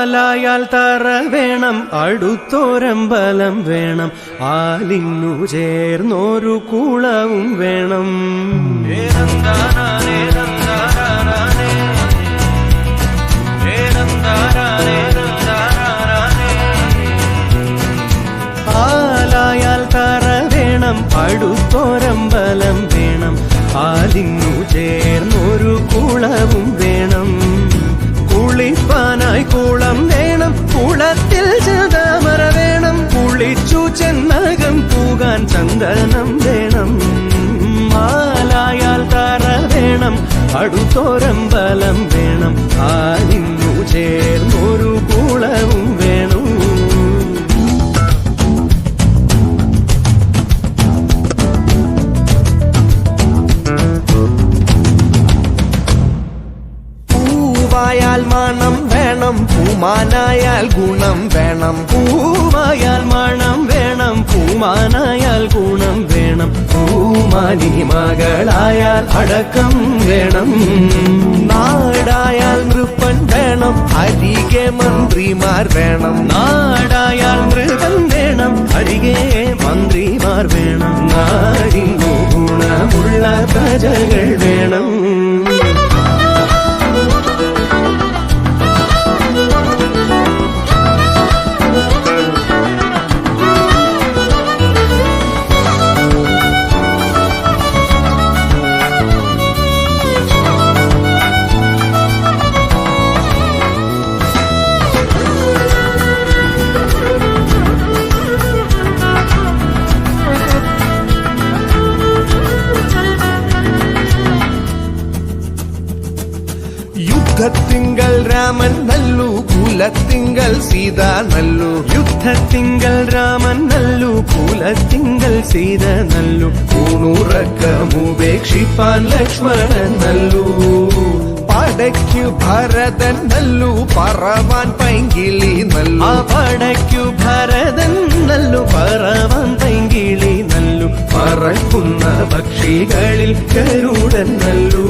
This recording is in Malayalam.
ആലായാൽ തറ വേണം, അടുത്തോരമ്പലം വേണം, ആലിന്നു ചേർന്നൊരു കുളവും വേണം. ആലായാൽ തറ വേണം, അടുത്തോരമ്പലം വേണം, ആലിന്നു ചേർന്നൊരു കുളവും വേണം. കുളിപ്പാനായി കുളം വേണം, കുളത്തിൽ ചന്ദമര വേണം, കുളിച്ചു ചെന്നകം പൂകാൻ ചന്ദനം വേണം. ആലായാൽ തറ വേണം, അടുത്തോരമ്പലം വേണം, ആലിന്നു ചേർന്നൊരു കുളവും വേണം. പൂവായാൽ മണം വേണം, പൂമാനായാൽ ഗുണം വേണം, പൂവായാൽ മണം വേണം, പൂമാനായാൽ ഗുണം വേണം, പൂമാനി മകളായാൽ അടക്കം വേണം. നാടായാൽ നൃപ്പൻ വേണം, അരികെ മന്ത്രിമാർ വേണം, നാടായാൽ നൃപൻ വേണം, അരികെ മന്ത്രിമാർ വേണം, നാടിനു ഗുണമുള്ള പ്രജകൾ വേണം. യുദ്ധത്തിങ്കൽ രാമൻ നല്ലു, കുലത്തിങ്കൽ സീത നല്ലു, യുദ്ധത്തിങ്കൽ രാമൻ നല്ലു, കുലത്തിങ്കൽ സീത നല്ലു, ഊണുറക്കമുപേക്ഷിപ്പാൻ ലക്ഷ്മണൻ നല്ലു, പടയ്ക്കു ഭരതൻ നല്ലു, പറവാൻ പൈങ്കിളി നല്ലു, ആ പടയ്ക്കു ഭരതൻ നല്ലു, പറവാൻ പൈങ്കിളി നല്ലു, പറക്കുന്ന പക്ഷികളിൽ ഗരുഡൻ നല്ലു.